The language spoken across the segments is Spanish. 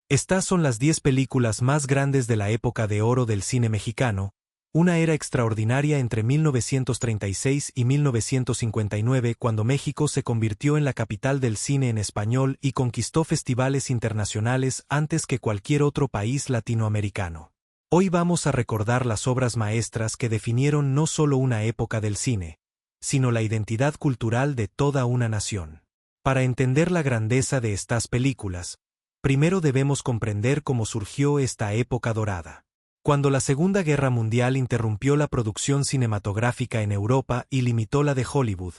Estas son las 10 películas más grandes de la época de oro del cine mexicano, una era extraordinaria entre 1936 y 1959 cuando México se convirtió en la capital del cine en español y conquistó festivales internacionales antes que cualquier otro país latinoamericano. Hoy vamos a recordar las obras maestras que definieron no solo una época del cine, sino la identidad cultural de toda una nación. Para entender la grandeza de estas películas, primero debemos comprender cómo surgió esta época dorada. Cuando la Segunda Guerra Mundial interrumpió la producción cinematográfica en Europa y limitó la de Hollywood,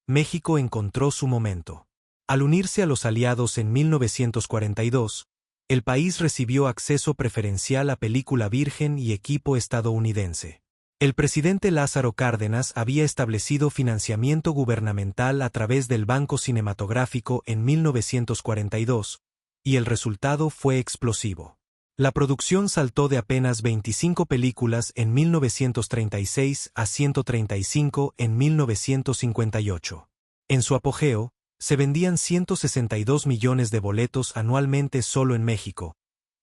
México encontró su momento. Al unirse a los aliados en 1942, el país recibió acceso preferencial a película virgen y equipo estadounidense. El presidente Lázaro Cárdenas había establecido financiamiento gubernamental a través del Banco Cinematográfico en 1942, y el resultado fue explosivo. La producción saltó de apenas 25 películas en 1936 a 135 en 1958. En su apogeo, se vendían 162 millones de boletos anualmente solo en México,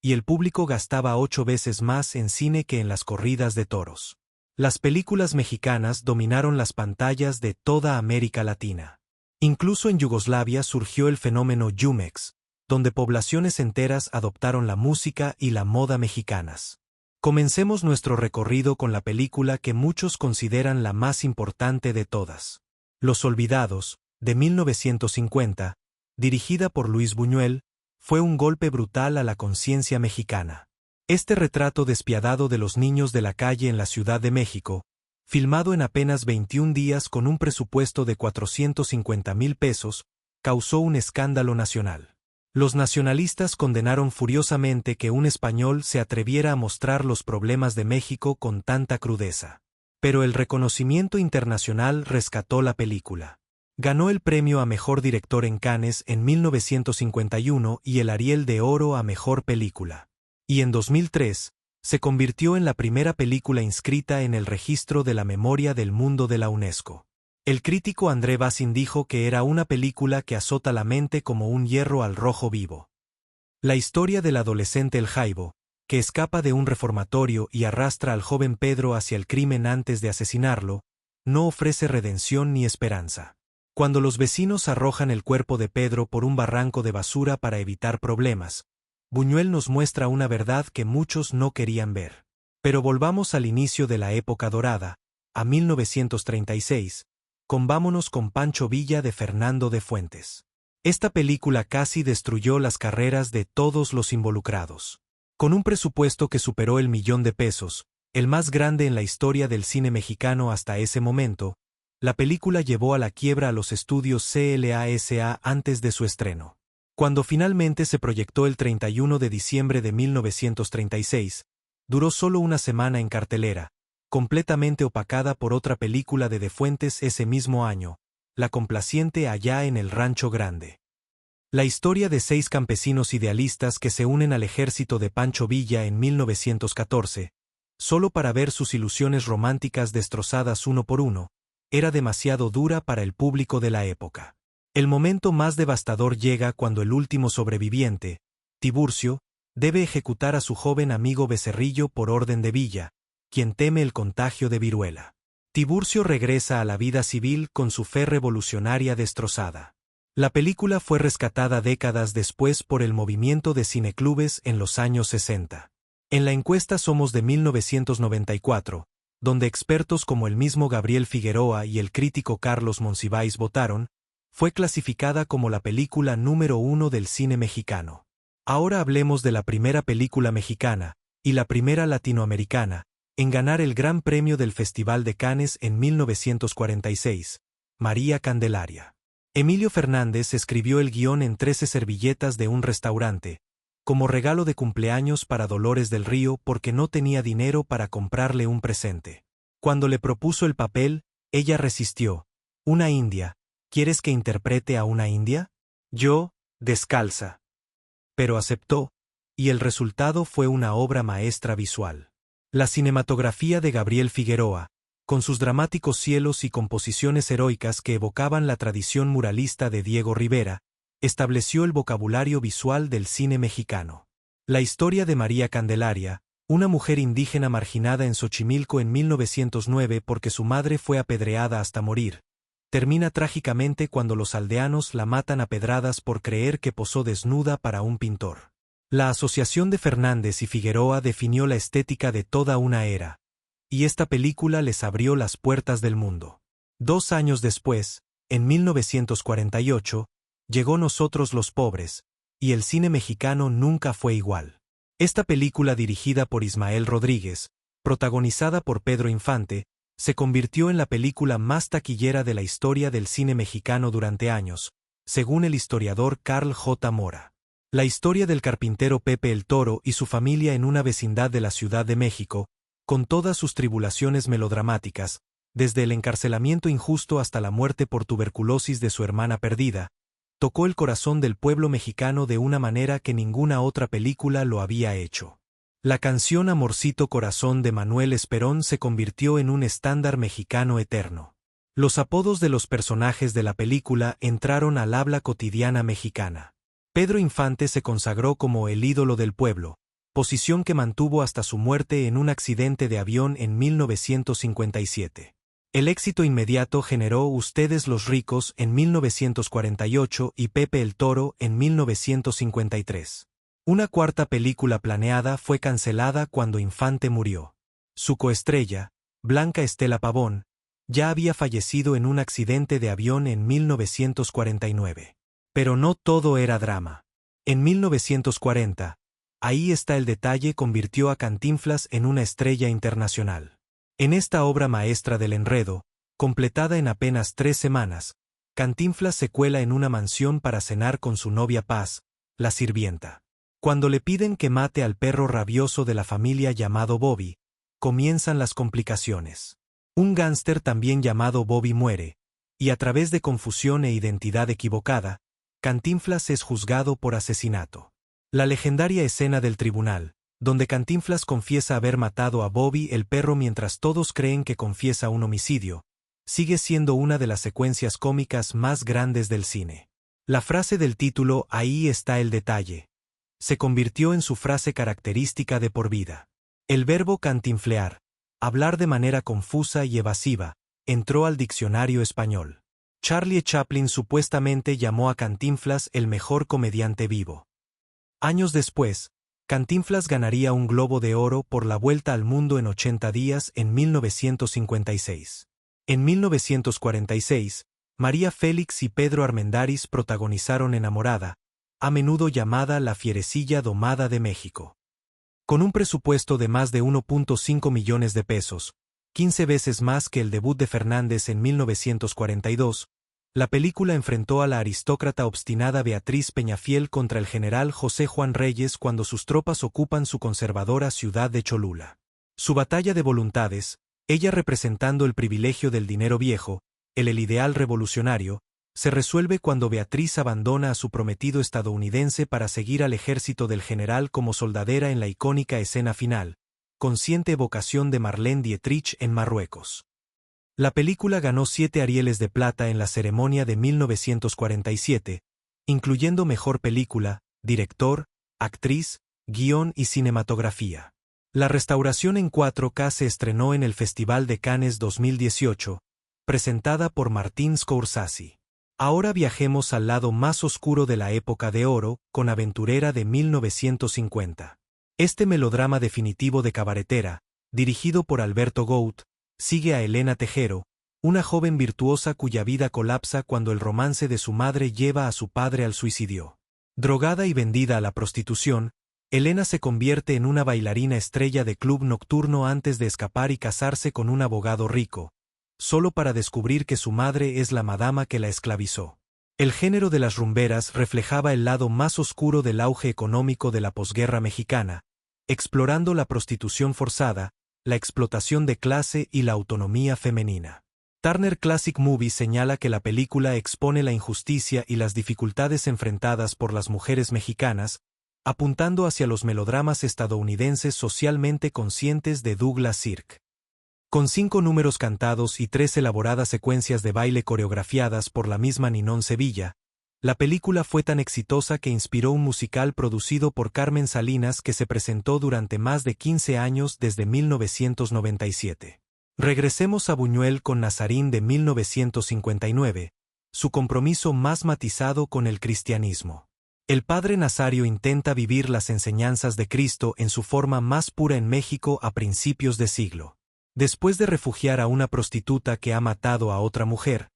y el público gastaba 8 veces más en cine que en las corridas de toros. Las películas mexicanas dominaron las pantallas de toda América Latina. Incluso en Yugoslavia surgió el fenómeno Jumex, donde poblaciones enteras adoptaron la música y la moda mexicanas. Comencemos nuestro recorrido con la película que muchos consideran la más importante de todas. Los Olvidados, de 1950, dirigida por Luis Buñuel, fue un golpe brutal a la conciencia mexicana. Este retrato despiadado de los niños de la calle en la Ciudad de México, filmado en apenas 21 días con un presupuesto de 450,000 pesos, causó un escándalo nacional. Los nacionalistas condenaron furiosamente que un español se atreviera a mostrar los problemas de México con tanta crudeza. Pero el reconocimiento internacional rescató la película. Ganó el premio a Mejor Director en Cannes en 1951 y el Ariel de Oro a Mejor Película. Y en 2003, se convirtió en la primera película inscrita en el registro de la memoria del mundo de la UNESCO. El crítico André Bazin dijo que era una película que azota la mente como un hierro al rojo vivo. La historia del adolescente El Jaibo, que escapa de un reformatorio y arrastra al joven Pedro hacia el crimen antes de asesinarlo, no ofrece redención ni esperanza. Cuando los vecinos arrojan el cuerpo de Pedro por un barranco de basura para evitar problemas, Buñuel nos muestra una verdad que muchos no querían ver. Pero volvamos al inicio de la época dorada, a 1936, con Vámonos con Pancho Villa de Fernando de Fuentes. Esta película casi destruyó las carreras de todos los involucrados. Con un presupuesto que superó el $1,000,000, el más grande en la historia del cine mexicano hasta ese momento, la película llevó a la quiebra a los estudios CLASA antes de su estreno. Cuando finalmente se proyectó el 31 de diciembre de 1936, duró solo una semana en cartelera, completamente opacada por otra película de Fuentes ese mismo año, La complaciente Allá en el Rancho Grande. La historia de 6 campesinos idealistas que se unen al ejército de Pancho Villa en 1914, solo para ver sus ilusiones románticas destrozadas uno por uno, era demasiado dura para el público de la época. El momento más devastador llega cuando el último sobreviviente, Tiburcio, debe ejecutar a su joven amigo Becerrillo por orden de Villa, quien teme el contagio de viruela. Tiburcio regresa a la vida civil con su fe revolucionaria destrozada. La película fue rescatada décadas después por el movimiento de cineclubes en los años 60. En la encuesta Somos de 1994, donde expertos como el mismo Gabriel Figueroa y el crítico Carlos Monsiváis votaron, fue clasificada como la película número 1 del cine mexicano. Ahora hablemos de la primera película mexicana, y la primera latinoamericana, en ganar el Gran Premio del Festival de Cannes en 1946, María Candelaria. Emilio Fernández escribió el guión en 13 servilletas de un restaurante, como regalo de cumpleaños para Dolores del Río porque no tenía dinero para comprarle un presente. Cuando le propuso el papel, ella resistió. «Una india, ¿quieres que interprete a una india? Yo, descalza». Pero aceptó, y el resultado fue una obra maestra visual. La cinematografía de Gabriel Figueroa, con sus dramáticos cielos y composiciones heroicas que evocaban la tradición muralista de Diego Rivera, estableció el vocabulario visual del cine mexicano. La historia de María Candelaria, una mujer indígena marginada en Xochimilco en 1909 porque su madre fue apedreada hasta morir, termina trágicamente cuando los aldeanos la matan a pedradas por creer que posó desnuda para un pintor. La asociación de Fernández y Figueroa definió la estética de toda una era, y esta película les abrió las puertas del mundo. 2 años después, en 1948, llegó Nosotros los Pobres, y el cine mexicano nunca fue igual. Esta película dirigida por Ismael Rodríguez, protagonizada por Pedro Infante, se convirtió en la película más taquillera de la historia del cine mexicano durante años, según el historiador Carl J. Mora. La historia del carpintero Pepe el Toro y su familia en una vecindad de la Ciudad de México, con todas sus tribulaciones melodramáticas, desde el encarcelamiento injusto hasta la muerte por tuberculosis de su hermana perdida, tocó el corazón del pueblo mexicano de una manera que ninguna otra película lo había hecho. La canción Amorcito Corazón de Manuel Esperón se convirtió en un estándar mexicano eterno. Los apodos de los personajes de la película entraron al habla cotidiana mexicana. Pedro Infante se consagró como el ídolo del pueblo, posición que mantuvo hasta su muerte en un accidente de avión en 1957. El éxito inmediato generó Ustedes los ricos en 1948 y Pepe el Toro en 1953. Una cuarta película planeada fue cancelada cuando Infante murió. Su coestrella, Blanca Estela Pavón, ya había fallecido en un accidente de avión en 1949. Pero no todo era drama. En 1940, Ahí está el detalle convirtió a Cantinflas en una estrella internacional. En esta obra maestra del enredo, completada en apenas 3 semanas, Cantinflas se cuela en una mansión para cenar con su novia Paz, la sirvienta. Cuando le piden que mate al perro rabioso de la familia llamado Bobby, comienzan las complicaciones. Un gángster también llamado Bobby muere, y a través de confusión e identidad equivocada, Cantinflas es juzgado por asesinato. La legendaria escena del tribunal, donde Cantinflas confiesa haber matado a Bobby el perro mientras todos creen que confiesa un homicidio, sigue siendo una de las secuencias cómicas más grandes del cine. La frase del título Ahí está el detalle se convirtió en su frase característica de por vida. El verbo cantinflear, hablar de manera confusa y evasiva, entró al diccionario español. Charlie Chaplin supuestamente llamó a Cantinflas el mejor comediante vivo. Años después, Cantinflas ganaría un Globo de Oro por La Vuelta al Mundo en 80 días en 1956. En 1946, María Félix y Pedro Armendáriz protagonizaron Enamorada, a menudo llamada La Fierecilla Domada de México. Con un presupuesto de más de 1.5 millones de pesos, 15 veces más que el debut de Fernández en 1942, la película enfrentó a la aristócrata obstinada Beatriz Peñafiel contra el general José Juan Reyes cuando sus tropas ocupan su conservadora ciudad de Cholula. Su batalla de voluntades, ella representando el privilegio del dinero viejo, el ideal revolucionario, se resuelve cuando Beatriz abandona a su prometido estadounidense para seguir al ejército del general como soldadera en la icónica escena final, consciente evocación de Marlene Dietrich en Marruecos. La película ganó 7 Arieles de Plata en la ceremonia de 1947, incluyendo Mejor Película, Director, Actriz, Guión y Cinematografía. La restauración en 4K se estrenó en el Festival de Cannes 2018, presentada por Martin Scorsese. Ahora viajemos al lado más oscuro de la época de oro, con Aventurera de 1950. Este melodrama definitivo de cabaretera, dirigido por Alberto Gout, sigue a Elena Tejero, una joven virtuosa cuya vida colapsa cuando el romance de su madre lleva a su padre al suicidio. Drogada y vendida a la prostitución, Elena se convierte en una bailarina estrella de club nocturno antes de escapar y casarse con un abogado rico, solo para descubrir que su madre es la madama que la esclavizó. El género de las rumberas reflejaba el lado más oscuro del auge económico de la posguerra mexicana, explorando la prostitución forzada, la explotación de clase y la autonomía femenina. Turner Classic Movies señala que la película expone la injusticia y las dificultades enfrentadas por las mujeres mexicanas, apuntando hacia los melodramas estadounidenses socialmente conscientes de Douglas Sirk. Con 5 números cantados y 3 elaboradas secuencias de baile coreografiadas por la misma Ninón Sevilla, La película fue tan exitosa que inspiró un musical producido por Carmen Salinas que se presentó durante más de 15 años desde 1997. Regresemos a Buñuel con Nazarín de 1959, su compromiso más matizado con el cristianismo. El padre Nazario intenta vivir las enseñanzas de Cristo en su forma más pura en México a principios de siglo. Después de refugiar a una prostituta que ha matado a otra mujer,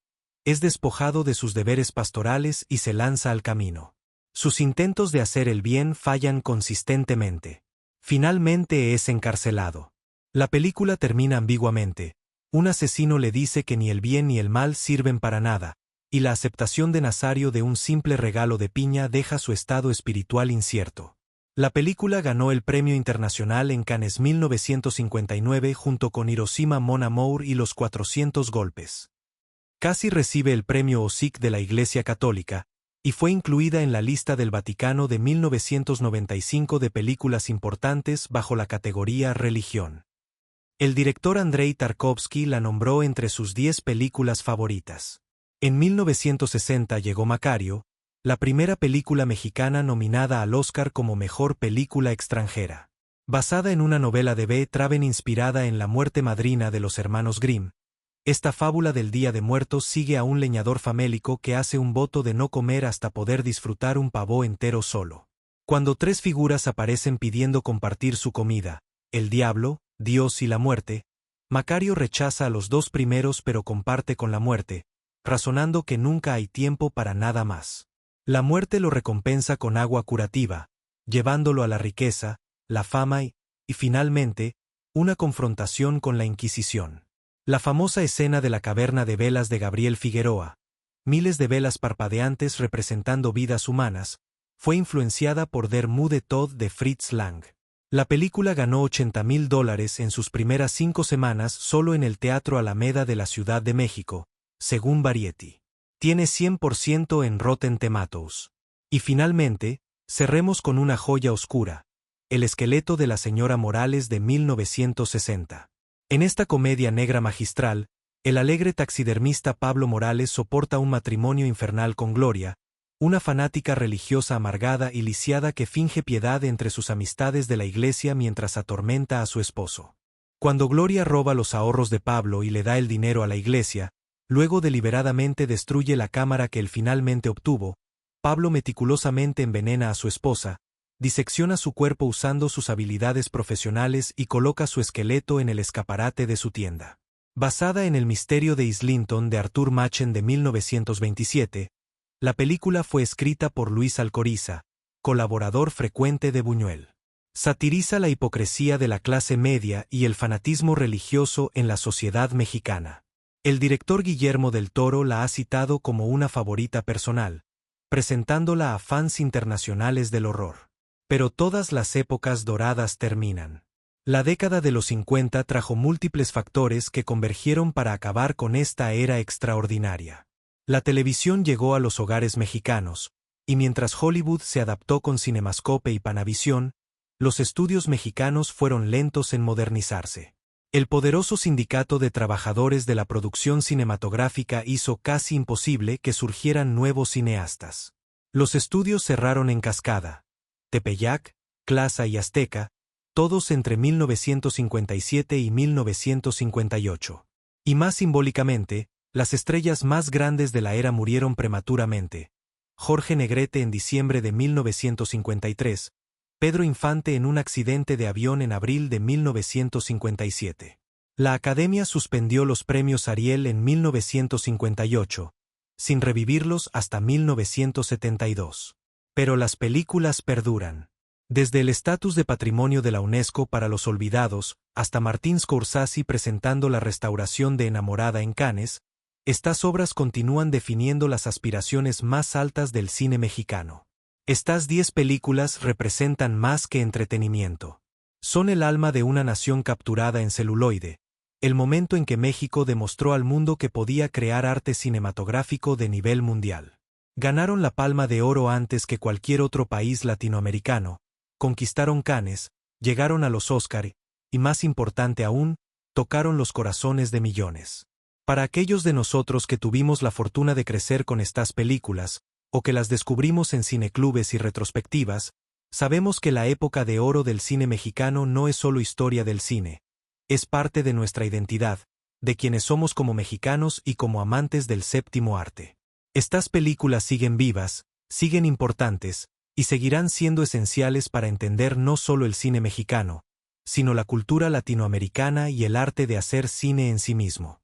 es despojado de sus deberes pastorales y se lanza al camino. Sus intentos de hacer el bien fallan consistentemente. Finalmente es encarcelado. La película termina ambiguamente. Un asesino le dice que ni el bien ni el mal sirven para nada, y la aceptación de Nazario de un simple regalo de piña deja su estado espiritual incierto. La película ganó el Premio Internacional en Cannes 1959 junto con Hiroshima Mon Amour y Los 400 golpes. Casi recibe el Premio OSIC de la Iglesia Católica, y fue incluida en la lista del Vaticano de 1995 de películas importantes bajo la categoría Religión. El director Andrei Tarkovsky la nombró entre sus 10 películas favoritas. En 1960 llegó Macario, la primera película mexicana nominada al Oscar como Mejor Película Extranjera. Basada en una novela de B. Traven inspirada en La muerte madrina de los hermanos Grimm, esta fábula del Día de Muertos sigue a un leñador famélico que hace un voto de no comer hasta poder disfrutar un pavó entero solo. Cuando 3 figuras aparecen pidiendo compartir su comida, el diablo, Dios y la muerte, Macario rechaza a los 2 primeros pero comparte con la muerte, razonando que nunca hay tiempo para nada más. La muerte lo recompensa con agua curativa, llevándolo a la riqueza, la fama y finalmente, una confrontación con la Inquisición. La famosa escena de la caverna de velas de Gabriel Figueroa, miles de velas parpadeantes representando vidas humanas, fue influenciada por Der Mude Tod de Fritz Lang. La película ganó $80,000 en sus primeras 5 semanas solo en el Teatro Alameda de la Ciudad de México, según Variety. Tiene 100% en Rotten Tomatoes. Y finalmente, cerremos con una joya oscura, El esqueleto de la señora Morales de 1960. En esta comedia negra magistral, el alegre taxidermista Pablo Morales soporta un matrimonio infernal con Gloria, una fanática religiosa amargada y lisiada que finge piedad entre sus amistades de la iglesia mientras atormenta a su esposo. Cuando Gloria roba los ahorros de Pablo y le da el dinero a la iglesia, luego deliberadamente destruye la cámara que él finalmente obtuvo, Pablo meticulosamente envenena a su esposa, disecciona su cuerpo usando sus habilidades profesionales y coloca su esqueleto en el escaparate de su tienda. Basada en El misterio de Islington de Arthur Machen de 1927, la película fue escrita por Luis Alcoriza, colaborador frecuente de Buñuel. Satiriza la hipocresía de la clase media y el fanatismo religioso en la sociedad mexicana. El director Guillermo del Toro la ha citado como una favorita personal, presentándola a fans internacionales del horror. Pero todas las épocas doradas terminan. La década de los 50 trajo múltiples factores que convergieron para acabar con esta era extraordinaria. La televisión llegó a los hogares mexicanos, y mientras Hollywood se adaptó con Cinemascope y Panavisión, los estudios mexicanos fueron lentos en modernizarse. El poderoso sindicato de trabajadores de la producción cinematográfica hizo casi imposible que surgieran nuevos cineastas. Los estudios cerraron en cascada. Tepeyac, Clasa y Azteca, todos entre 1957 y 1958. Y más simbólicamente, las estrellas más grandes de la era murieron prematuramente. Jorge Negrete en diciembre de 1953, Pedro Infante en un accidente de avión en abril de 1957. La Academia suspendió los premios Ariel en 1958, sin revivirlos hasta 1972. Pero las películas perduran. Desde el estatus de patrimonio de la UNESCO para los olvidados, hasta Martin Scorsese presentando la restauración de Enamorada en Cannes, estas obras continúan definiendo las aspiraciones más altas del cine mexicano. Estas 10 películas representan más que entretenimiento. Son el alma de una nación capturada en celuloide, el momento en que México demostró al mundo que podía crear arte cinematográfico de nivel mundial. Ganaron la Palma de Oro antes que cualquier otro país latinoamericano, conquistaron Cannes, llegaron a los Oscar y, más importante aún, tocaron los corazones de millones. Para aquellos de nosotros que tuvimos la fortuna de crecer con estas películas, o que las descubrimos en cineclubes y retrospectivas, sabemos que la época de oro del cine mexicano no es solo historia del cine. Es parte de nuestra identidad, de quienes somos como mexicanos y como amantes del séptimo arte. Estas películas siguen vivas, siguen importantes, y seguirán siendo esenciales para entender no solo el cine mexicano, sino la cultura latinoamericana y el arte de hacer cine en sí mismo.